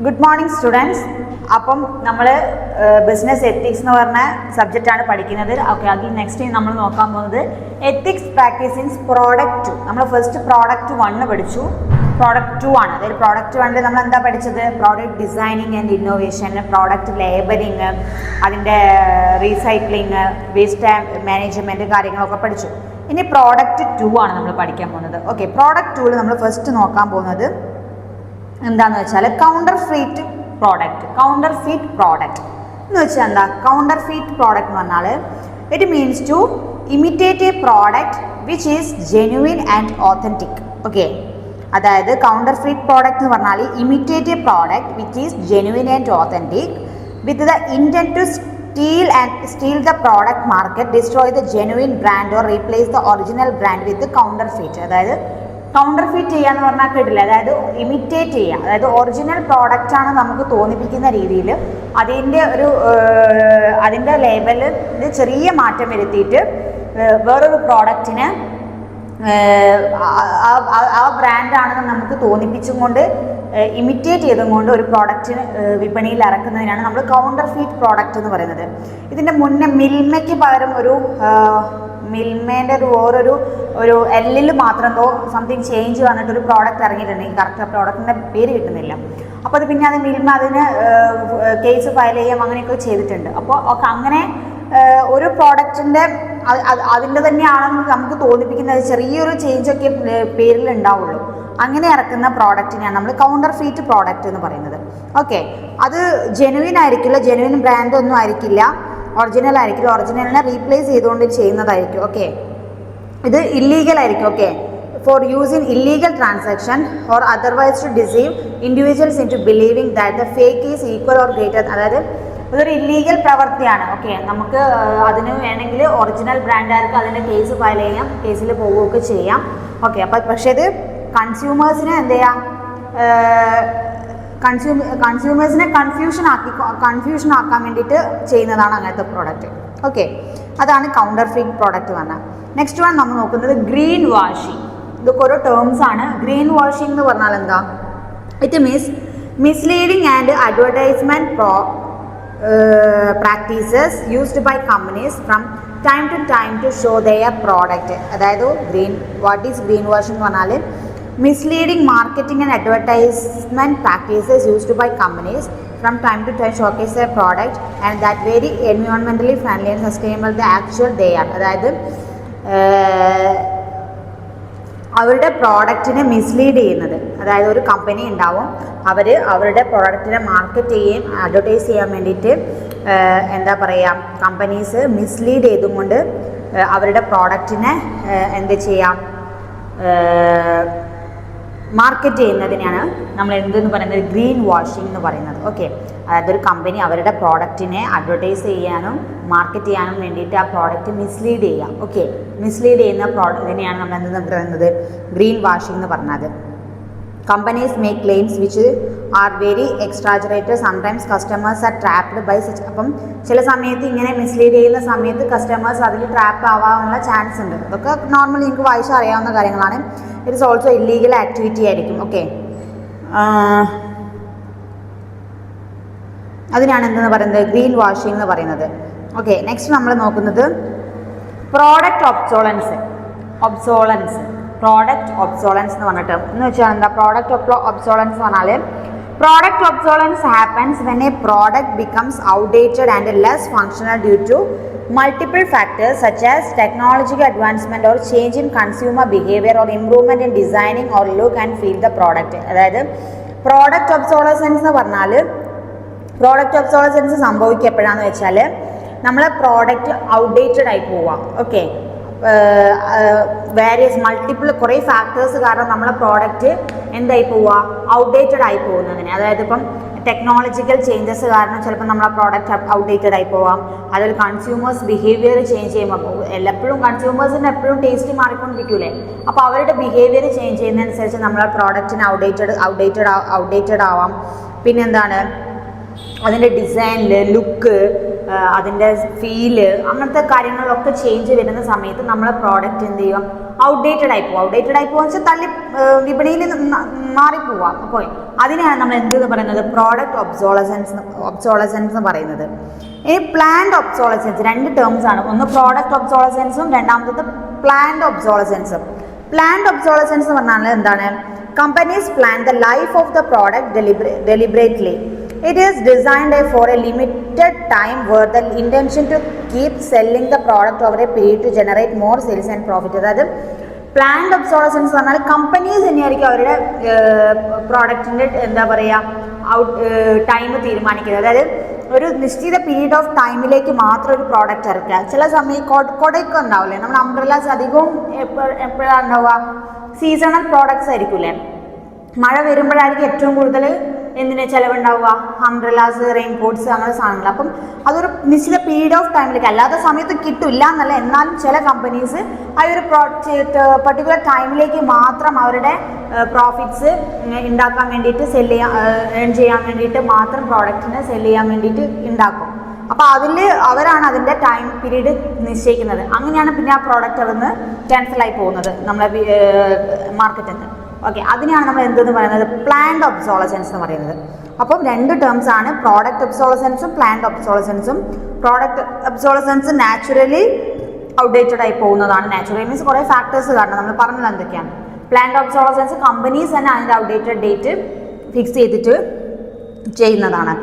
Good morning students. അപ്പം നമ്മൾ business ethics എന്ന് പറഞ്ഞ സബ്ജക്റ്റാണ് പഠിക്കുന്നത്. ഓക്കെ, അതിൽ നെക്സ്റ്റ് നമ്മൾ നോക്കാൻ പോകുന്നത് എത്തിക്സ് പ്രാക്ടീസ് ഇൻ പ്രോഡക്റ്റ് 2. നമ്മൾ ഫസ്റ്റ് പ്രോഡക്റ്റ് 1 പഠിച്ചു, പ്രോഡക്റ്റ് 2 ആണ്. അതായത് പ്രോഡക്റ്റ് 1 നമ്മൾ എന്താ പഠിച്ചത്? Product designing and innovation, product labelling, അതിൻ്റെ റീസൈക്ലിങ്, വേസ്റ്റ് മാനേജ്മെൻറ്റ് കാര്യങ്ങളൊക്കെ പഠിച്ചു. ഇനി പ്രോഡക്റ്റ് 2 ആണ് നമ്മൾ പഠിക്കാൻ പോകുന്നത്. ഓക്കെ, പ്രോഡക്റ്റ് 2ൽ നമ്മൾ ഫസ്റ്റ് നോക്കാൻ പോകുന്നത് എന്താണെന്ന് വെച്ചാൽ counterfeit product. Counterfeit product എന്ന് വെച്ചാൽ എന്താ? കൗണ്ടർ ഫീറ്റ് പ്രോഡക്റ്റ് എന്ന് പറഞ്ഞാൽ it means to imitate a product which is genuine and authentic. Okay, അതായത് കൗണ്ടർ ഫീറ്റ് പ്രോഡക്റ്റ് എന്ന് പറഞ്ഞാൽ imitate a product which is genuine and authentic with the intent to steal the product market, destroy the genuine brand or replace the original brand with the counterfeit. അതായത് counter feet ചെയ്യുക എന്ന് പറഞ്ഞാൽ കേട്ടില്ല, അതായത് imitate ചെയ്യുക, അതായത് original product ആണ് നമുക്ക് തോന്നിപ്പിക്കുന്ന രീതിയിൽ അതിൻ്റെ ലേബലിൽ ചെറിയ മാറ്റം വരുത്തിയിട്ട് വേറൊരു പ്രോഡക്റ്റിന് ആ ബ്രാൻഡാണെന്ന് നമുക്ക് തോന്നിപ്പിച്ചും കൊണ്ട് ഇമിറ്റേറ്റ് ചെയ്തും കൊണ്ട് ഒരു പ്രോഡക്റ്റിന് വിപണിയിൽ ഇറക്കുന്നതിനാണ് നമ്മൾ കൗണ്ടർ ഫീറ്റ് പ്രോഡക്റ്റ് എന്ന് പറയുന്നത്. ഇതിൻ്റെ മുന്നേ മിൽമയ്ക്ക് പകരം മിൽമേൻ്റെ ഒരു എല്ലിൽ മാത്രം എന്തോ സംതിങ് ചേഞ്ച് വന്നിട്ടൊരു പ്രോഡക്റ്റ് ഇറങ്ങിയിട്ടുണ്ട്. ഈ കറക്റ്റ് പ്രോഡക്റ്റിൻ്റെ പേര് കിട്ടുന്നില്ല. അപ്പോൾ അത് പിന്നെ അത് മിൽമ അതിന് കേസ് ഫയൽ ചെയ്യാം അങ്ങനെയൊക്കെ ചെയ്തിട്ടുണ്ട്. അപ്പോൾ അങ്ങനെ ഒരു പ്രോഡക്റ്റിൻ്റെ അതിൻ്റെ തന്നെയാണെന്ന് നമുക്ക് തോന്നിപ്പിക്കുന്നത് ചെറിയൊരു ചേഞ്ചൊക്കെ പേരിൽ ഉണ്ടാവുള്ളൂ. അങ്ങനെ ഇറക്കുന്ന പ്രോഡക്റ്റിനെയാണ് നമ്മൾ കൗണ്ടർ ഫീറ്റ് പ്രോഡക്റ്റ് എന്ന് പറയുന്നത്. ഓക്കെ, അത് ജെനുവിൻ ആയിരിക്കില്ല, ജെനുവിൻ ബ്രാൻഡ് ഒന്നും ആയിരിക്കില്ല, ഒറിജിനൽ ആയിരിക്കില്ല, ഒറിജിനലിനെ റീപ്ലേസ് ചെയ്തുകൊണ്ട് ചെയ്യുന്നതായിരിക്കും. ഓക്കെ, ഇത് ഇല്ലീഗൽ ആയിരിക്കും. Okay, for use in illegal transaction or otherwise to deceive individuals in to believing that the fake is equal or greater. അതായത് ഇതൊരു ഇല്ലീഗൽ പ്രവൃത്തിയാണ്. ഓക്കെ, നമുക്ക് അതിന് വേണമെങ്കിൽ ഒറിജിനൽ ബ്രാൻഡുകാർക്ക് അതിൻ്റെ കേസ് ഫയൽ ചെയ്യാം, കേസിൽ പോവുകയൊക്കെ ചെയ്യാം. ഓക്കെ, അപ്പോൾ പക്ഷേ ഇത് കൺസ്യൂമേഴ്സിനെ എന്ത് ചെയ്യാം, കൺസ്യൂമേഴ്സിനെ കൺഫ്യൂഷൻ ആക്കാൻ വേണ്ടിയിട്ട് ചെയ്യുന്നതാണ് അങ്ങനത്തെ പ്രോഡക്റ്റ്. ഓക്കെ, അതാണ് കൗണ്ടർ ഫീറ്റ് പ്രോഡക്റ്റ് പറഞ്ഞാൽ. നെക്സ്റ്റ് വൺ നമ്മൾ നോക്കുന്നത് ഗ്രീൻ വാഷിംഗ്. ഇതൊക്കെ ഓരോ ടേംസ് ആണ്. ഗ്രീൻ വാഷിംഗ് എന്ന് പറഞ്ഞാൽ എന്താ? It means misleading and advertisement practices used by companies from time to time to show their product. അതായത് what is green washing എന്ന് പറഞ്ഞാൽ misleading marketing and advertisement practices used by companies from time to time showcase their product and that very environmentally friendly and sustainable the actual they are. അതായത് അവരുടെ പ്രോഡക്റ്റിനെ mislead ചെയ്യുന്നത്, അതായത് ഒരു company ഉണ്ടാവും, അവരുടെ പ്രോഡക്റ്റിനെ market ചെയ്യുകയും അഡ്വർടൈസ് ചെയ്യാൻ വേണ്ടിയിട്ട് എന്താ പറയുക, കമ്പനീസ് മിസ്ലീഡ് ചെയ്തും കൊണ്ട് അവരുടെ പ്രോഡക്റ്റിനെ എന്ത് ചെയ്യാം, മാർക്കറ്റ് ചെയ്യുന്നതിനാണ് നമ്മൾ എന്തെന്ന് പറയുന്നത് ഗ്രീൻ വാഷിംഗ് എന്ന് പറയുന്നത്. ഓക്കെ, അതായത് ഒരു കമ്പനി അവരുടെ പ്രോഡക്റ്റിനെ അഡ്വർടൈസ് ചെയ്യാനും മാർക്കറ്റ് ചെയ്യാനും വേണ്ടിയിട്ട് ആ പ്രോഡക്റ്റ് മിസ്ലീഡ് ചെയ്യുക. ഓക്കെ, മിസ്ലീഡ് ചെയ്യുന്ന ഇതിനെയാണ് നമ്മൾ എന്തെന്ന് പറയുന്നത് ഗ്രീൻ വാഷിംഗ് എന്ന് പറഞ്ഞത്. Companies make claims which are very exaggerated, sometimes customers are trapped by such. അപ്പം ചില സമയത്ത് ഇങ്ങനെ മിസ്ലീഡ് ചെയ്യുന്ന സമയത്ത് കസ്റ്റമേഴ്സ് അതിൽ ട്രാപ്പ് ആവാനുള്ള ചാൻസ് ഉണ്ട്. അതൊക്കെ നോർമലി നിങ്ങൾക്ക് വായിച്ചാൽ അറിയാവുന്ന കാര്യങ്ങളാണ്. It is also illegal activity ആയിരിക്കും. ഓക്കെ, അതിനാണ് എന്തെന്ന് പറയുന്നത് ഗ്രീൻ വാഷിംഗ് എന്ന് പറയുന്നത്. ഓക്കെ, നെക്സ്റ്റ് നമ്മൾ നോക്കുന്നത് പ്രോഡക്റ്റ് ഒബ്സോളൻസ് എന്ന് പറഞ്ഞിട്ട് എന്ന് വെച്ചാൽ എന്താ? പ്രോഡക്റ്റ് ഒബ്സോളൻസ് എന്ന് പറഞ്ഞാൽ product obsolescence happens when a product becomes outdated and less functional due to multiple factors such as technological advancement or change in consumer behavior or improvement in designing or look and feel the product. അതായത് product obsolescence എന്ന് പറഞ്ഞാൽ product obsolescence സംഭവിക്കുക എപ്പോഴാണെന്ന് വെച്ചാൽ നമ്മളെ product outdated ആയി പോവാം. Okay, multiple കുറേ ഫാക്ടേഴ്സ് കാരണം നമ്മളെ പ്രോഡക്റ്റ് എന്തായി പോവുക, ഔട്ട്ഡേറ്റഡ് ആയി പോകുന്നതിന്. അതായത് ഇപ്പം ടെക്നോളജിക്കൽ ചേഞ്ചസ് കാരണം ചിലപ്പോൾ നമ്മളെ പ്രോഡക്റ്റ് ഔട്ട്ഡേറ്റഡ് ആയി പോവാം. അതിൽ കൺസ്യൂമേഴ്സ് ബിഹേവിയർ ചേഞ്ച് ചെയ്യുമ്പോൾ എപ്പോഴും കൺസ്യൂമേഴ്സിന് എപ്പോഴും ടേസ്റ്റ് മാറിക്കൊണ്ടിരിക്കൂലേ. അപ്പോൾ അവരുടെ ബിഹേവിയർ ചേഞ്ച് ചെയ്യുന്നതനുസരിച്ച് നമ്മളെ പ്രോഡക്റ്റിന് ഔട്ട്ഡേറ്റഡ് ആവാം. പിന്നെന്താണ്, അതിൻ്റെ ഡിസൈനിൽ, ലുക്ക്, അതിൻ്റെ ഫീല്, അങ്ങനത്തെ കാര്യങ്ങളിലൊക്കെ ചേഞ്ച് വരുന്ന സമയത്ത് നമ്മളെ പ്രോഡക്റ്റ് എന്ത് ചെയ്യും, ഔട്ട്ഡേറ്റഡ് ആയി പോകും. ഔട്ട്ഡേറ്റഡ് ആയി പോകുക തള്ളി വിപണിയിൽ മാറിപ്പോവാം. അപ്പോൾ അതിനെയാണ് നമ്മൾ എന്തെന്ന് പറയുന്നത്, പ്രോഡക്റ്റ് ഒബ്സോളസൻസ് എന്ന് പറയുന്നത്. ഇനി പ്ലാൻഡ് ഒബ്സോളസൻസ്, രണ്ട് ടേംസ് ആണ്. ഒന്ന് പ്രോഡക്റ്റ് ഒബ്സോളസൻസും രണ്ടാമത്തത് പ്ലാൻഡ് ഒബ്സോളസൻസും. പ്ലാൻഡ് ഒബ്സോളസൻസ് എന്ന് പറഞ്ഞാൽ എന്താണ്? Companies plan the life of the product deliberately. It is designed for a limited time with the intention to keep selling the product over a period to generate more sales and profit. അതായത് planned obsolescence എന്ന് പറഞ്ഞാൽ companies തന്നെയായിരിക്കും അവരുടെ പ്രോഡക്റ്റിൻ്റെ എന്താ പറയുക time തീരുമാനിക്കുന്നത്. അതായത് ഒരു നിശ്ചിത പീരീഡ് ഓഫ് ടൈമിലേക്ക് മാത്രം ഒരു പ്രോഡക്റ്റ് ഇറക്കുക. ചില സമയം കൊടയൊക്കെ ഉണ്ടാവില്ലേ, നമ്മുടെ അംബ്രല്ലാസ് അധികവും എപ്പോഴാണ് ഉണ്ടാവുക? സീസണൽ പ്രോഡക്ട്സ് ആയിരിക്കില്ലേ. മഴ വരുമ്പോഴായിരിക്കും ഏറ്റവും കൂടുതൽ എന്തിന് ചിലവുണ്ടാവുക? അംബ്രല്ലാസ്, റെയിൻ കോട്ട്സ്, അങ്ങനെ സാധനങ്ങൾ. അപ്പം അതൊരു നിശ്ചിത പീരീഡ് ഓഫ് ടൈമിലേക്ക്, അല്ലാത്ത സമയത്ത് കിട്ടില്ല എന്നല്ല, എന്നാലും ചില കമ്പനീസ് ആ ഒരു പർട്ടിക്കുലർ ടൈമിലേക്ക് മാത്രം അവരുടെ പ്രോഫിറ്റ്സ് ഉണ്ടാക്കാൻ വേണ്ടിയിട്ട് ഏൺ ചെയ്യാൻ വേണ്ടിയിട്ട് മാത്രം പ്രോഡക്റ്റിനെ സെല് ചെയ്യാൻ വേണ്ടിയിട്ട് ഉണ്ടാക്കും. അപ്പോൾ അവരാണ് അതിൻ്റെ ടൈം പീരീഡ് നിശ്ചയിക്കുന്നത്. അങ്ങനെയാണ് പിന്നെ ആ പ്രോഡക്റ്റ് അവിടുന്ന് ക്യാൻസലായി പോകുന്നത് നമ്മളെ മാർക്കറ്റിൽ നിന്ന്. ഓക്കെ, അതിനെയാണ് നമ്മൾ എന്തെന്ന് പറയുന്നത്? പ്ലാൻഡ് ഒബ്സോളസൻസ് എന്ന് പറയുന്നത്. അപ്പം രണ്ട് ടേംസ് ആണ്, പ്രോഡക്റ്റ് ഒബ്സോളസൻസും പ്ലാൻഡ് ഒബ്സോളസൻസും. പ്രോഡക്റ്റ് ഒബ്സോളസൻസ് നാച്ചുറലി ഔട്ട്ഡേറ്റഡ് ആയി പോകുന്നതാണ്. നാച്ചുറലി മീൻസ് കുറേ ഫാക്ടേഴ്സ് കാരണം നമ്മൾ പറഞ്ഞത് എന്തൊക്കെയാണ്. പ്ലാൻഡ് ഒബ്സോളസൻസ് കമ്പനീസ് തന്നെ അതിൻ്റെ ഔട്ട്ഡേറ്റഡ് ഡേറ്റ് ഫിക്സ് ചെയ്തിട്ട് ചെയ്യുന്നതാണ്.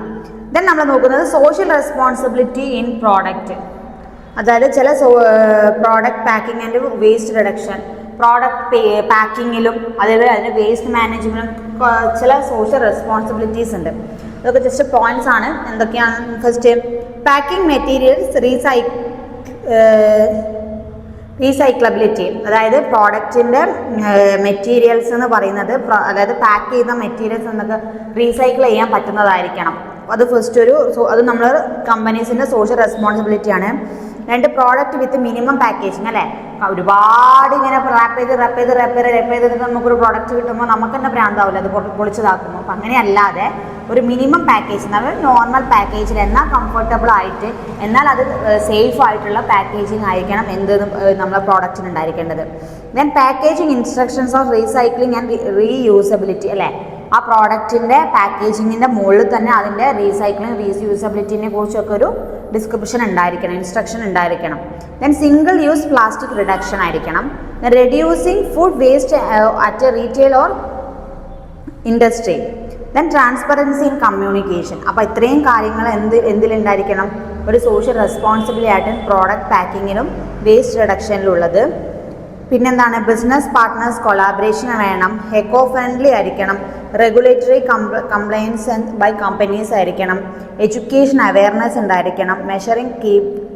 ദെൻ നമ്മൾ നോക്കുന്നത് സോഷ്യൽ റെസ്പോൺസിബിലിറ്റി ഇൻ പ്രോഡക്റ്റ്. അതായത് ചില product packing and waste reduction, product പാക്കിങ്ങിലും അതേപോലെ അതിൻ്റെ വേസ്റ്റ് മാനേജ്മെൻറ്റിലും ചില സോഷ്യൽ റെസ്പോൺസിബിലിറ്റീസ് ഉണ്ട്. ഇതൊക്കെ ജസ്റ്റ് പോയിന്റ്സ് ആണ്. എന്തൊക്കെയാണ്? First, packing materials recyclability. അതായത് പ്രോഡക്റ്റിൻ്റെ മെറ്റീരിയൽസ് എന്ന് പറയുന്നത്, അതായത് പാക്ക് ചെയ്യുന്ന മെറ്റീരിയൽസ് എന്നൊക്കെ റീസൈക്കിൾ ചെയ്യാൻ പറ്റുന്നതായിരിക്കണം. അത് ഫസ്റ്റ് അത് നമ്മൾ കമ്പനീസിൻ്റെ സോഷ്യൽ റെസ്പോൺസിബിലിറ്റിയാണ്. രണ്ട്, പ്രോഡക്റ്റ് വിത്ത് മിനിമം പാക്കേജിങ്. അല്ലേ, ഒരുപാട് ഇങ്ങനെ റാപ്പ് ചെയ്ത് നമുക്കൊരു പ്രോഡക്റ്റ് കിട്ടുമ്പോൾ നമുക്ക് തന്നെ ഭ്രാന്താവില്ല അത് പൊളിച്ചതാക്കുമ്പോൾ. അപ്പം അങ്ങനെയല്ലാതെ ഒരു മിനിമം പാക്കേജ്, നമ്മൾ നോർമൽ പാക്കേജിൽ എന്നാൽ കംഫർട്ടബിൾ ആയിട്ട് എന്നാൽ അത് സേഫ് ആയിട്ടുള്ള പാക്കേജിങ് ആയിരിക്കണം നമ്മളെ പ്രോഡക്റ്റിന് ഉണ്ടായിരിക്കേണ്ടത്. Then packaging instructions of recycling and reusability. അല്ലേ, ആ പ്രോഡക്റ്റിൻ്റെ പാക്കേജിങ്ങിൻ്റെ മുകളിൽ തന്നെ അതിൻ്റെ റീസൈക്ലിംഗ് റീയൂസബിലിറ്റിനെ കുറിച്ചൊക്കെ ഒരു ഡിസ്ക്രിപ്ഷൻ ഉണ്ടായിരിക്കണം, ഇൻസ്ട്രക്ഷൻ ഉണ്ടായിരിക്കണം. Then single use plastic reduction ആയിരിക്കണം. Reducing food waste at retail or industry. Then transparency in communication. അപ്പോൾ ഇത്രയും കാര്യങ്ങൾ എന്തിലുണ്ടായിരിക്കണം? ഒരു സോഷ്യൽ റെസ്പോൺസിബിലിറ്റി ആയിട്ട് പ്രോഡക്റ്റ് പാക്കിങ്ങിലും വേസ്റ്റ് റിഡക്ഷനിലുള്ളത്. പിന്നെന്താണ്? ബിസിനസ് പാർട്ട്നേഴ്സ് കൊളാബറേഷൻ വേണം. എക്കോ ഫ്രണ്ട്ലി ആയിരിക്കണം. റെഗുലേറ്ററി കംപ്ലയൻസ് ബൈ കമ്പനീസ് ആയിരിക്കണം. എഡ്യൂക്കേഷൻ അവയർനെസ് ഉണ്ടായിരിക്കണം. മെഷറിംഗ്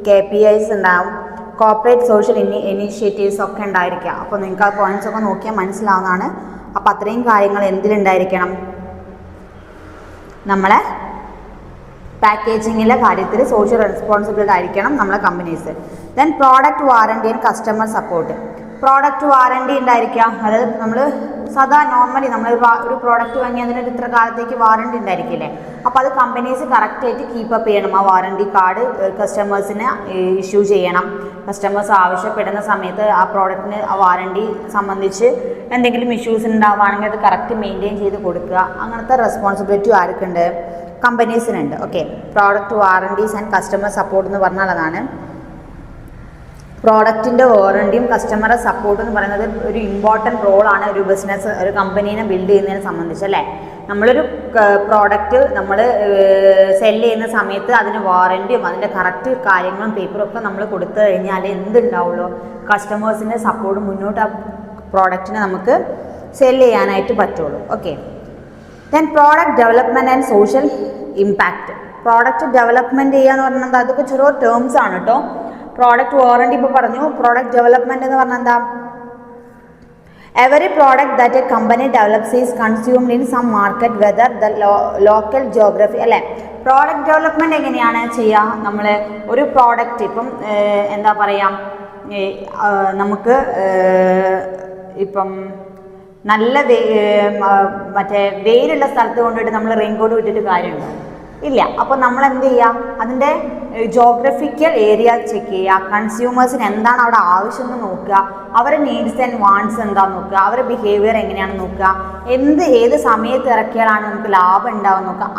KPIs ഉണ്ടാവും. കോർപ്പറേറ്റ് സോഷ്യൽ ഇനീഷ്യേറ്റീവ്സ് ഒക്കെ ഉണ്ടായിരിക്കുക. അപ്പോൾ നിങ്ങൾക്ക് ആ പോയിന്റ്സ് ഒക്കെ നോക്കിയാൽ മനസ്സിലാവുന്നതാണ്. അപ്പോൾ അത്രയും കാര്യങ്ങൾ എന്തിലുണ്ടായിരിക്കണം? നമ്മളെ പാക്കേജിങ്ങിലെ കാര്യത്തിൽ സോഷ്യൽ റെസ്പോൺസിബിലിറ്റി ആയിരിക്കണം നമ്മളെ companies. Then product warranty and customer support. Product warranty ഉണ്ടായിരിക്കാം. അതായത് നമ്മൾ നോർമലി നമ്മൾ ഒരു പ്രോഡക്റ്റ് വാങ്ങി അതിന് ഇത്ര കാലത്തേക്ക് വാറണ്ടി ഉണ്ടായിരിക്കില്ലേ. അപ്പോൾ അത് കമ്പനീസ് കറക്റ്റായിട്ട് കീപ്പപ്പ് ചെയ്യണം. ആ വാറണ്ടി കാർഡ് കസ്റ്റമേഴ്സിന് ഇഷ്യൂ ചെയ്യണം. കസ്റ്റമേഴ്സ് ആവശ്യപ്പെടുന്ന സമയത്ത് ആ പ്രോഡക്റ്റിന് ആ വാറണ്ടി സംബന്ധിച്ച് എന്തെങ്കിലും ഇഷ്യൂസ് ഉണ്ടാവുകയാണെങ്കിൽ അത് കറക്റ്റ് മെയിൻറ്റെയിൻ ചെയ്ത് കൊടുക്കുക. അങ്ങനത്തെ റെസ്പോൺസിബിലിറ്റി ആർക്കുണ്ട്? കമ്പനീസിനുണ്ട്. Okay, product warranties and customer support എന്ന് പറഞ്ഞാൽ അതാണ്. പ്രോഡക്റ്റിൻ്റെ വാറണ്ടിയും കസ്റ്റമറെ സപ്പോർട്ട് എന്ന് പറയുന്നത് ഒരു ഇമ്പോർട്ടൻറ്റ് റോളാണ് ഒരു ബിസിനസ്, ഒരു കമ്പനീനെ ബിൽഡ് ചെയ്യുന്നതിനെ സംബന്ധിച്ച്. അല്ലേ, നമ്മളൊരു പ്രോഡക്റ്റ് നമ്മൾ സെല് ചെയ്യുന്ന സമയത്ത് അതിന് വാറണ്ടിയും അതിൻ്റെ കറക്റ്റ് കാര്യങ്ങളും പേപ്പറും ഒക്കെ നമ്മൾ കൊടുത്തു കഴിഞ്ഞാൽ എന്തുണ്ടാവുള്ളൂ? കസ്റ്റമേഴ്സിൻ്റെ സപ്പോർട്ട് മുന്നോട്ട് ആ പ്രോഡക്റ്റിനെ നമുക്ക് സെല് ചെയ്യാനായിട്ട് പറ്റുള്ളൂ. Okay, then product development and social impact. Product development ചെയ്യുക എന്ന് പറഞ്ഞാൽ അതൊക്കെ ചെറിയ ടേംസ് ആണ് കേട്ടോ. പ്രോഡക്റ്റ് വാറണ്ടി ഇപ്പോൾ പറഞ്ഞു. പ്രോഡക്റ്റ് ഡെവലപ്മെൻറ്റ് എന്ന് പറഞ്ഞാൽ എന്താ? Every product that a company develops is consumed in some market whether the local geography. അല്ലേ, പ്രോഡക്റ്റ് ഡെവലപ്മെൻറ്റ് എങ്ങനെയാണ് ചെയ്യുക? നമ്മൾ ഒരു പ്രോഡക്റ്റ് ഇപ്പം എന്താ പറയുക, നമുക്ക് ഇപ്പം നല്ല മറ്റേ വെയിലുള്ള സ്ഥലത്ത് കൊണ്ടുപോയിട്ട് നമ്മൾ റെയിൻ കോട്ട് വിട്ടിട്ട് കാര്യമുണ്ടോ? ഇല്ല. അപ്പോൾ നമ്മൾ എന്ത് ചെയ്യുക, അതിൻ്റെ ജോഗ്രഫിക്കൽ ഏരിയ ചെക്ക് ചെയ്യുക, കൺസ്യൂമേഴ്സിന് എന്താണ് അവിടെ ആവശ്യം എന്ന് നോക്കുക, അവരുടെ നീഡ്സ് ആൻഡ് വാണ്ട്സ് എന്താണെന്ന് നോക്കുക, അവരുടെ ബിഹേവിയർ എങ്ങനെയാണെന്ന് നോക്കുക, ഏത് സമയത്ത് ഇറക്കിയാലാണ് നമുക്ക് ലാഭം ഉണ്ടാവുമെന്ന് നോക്കുക.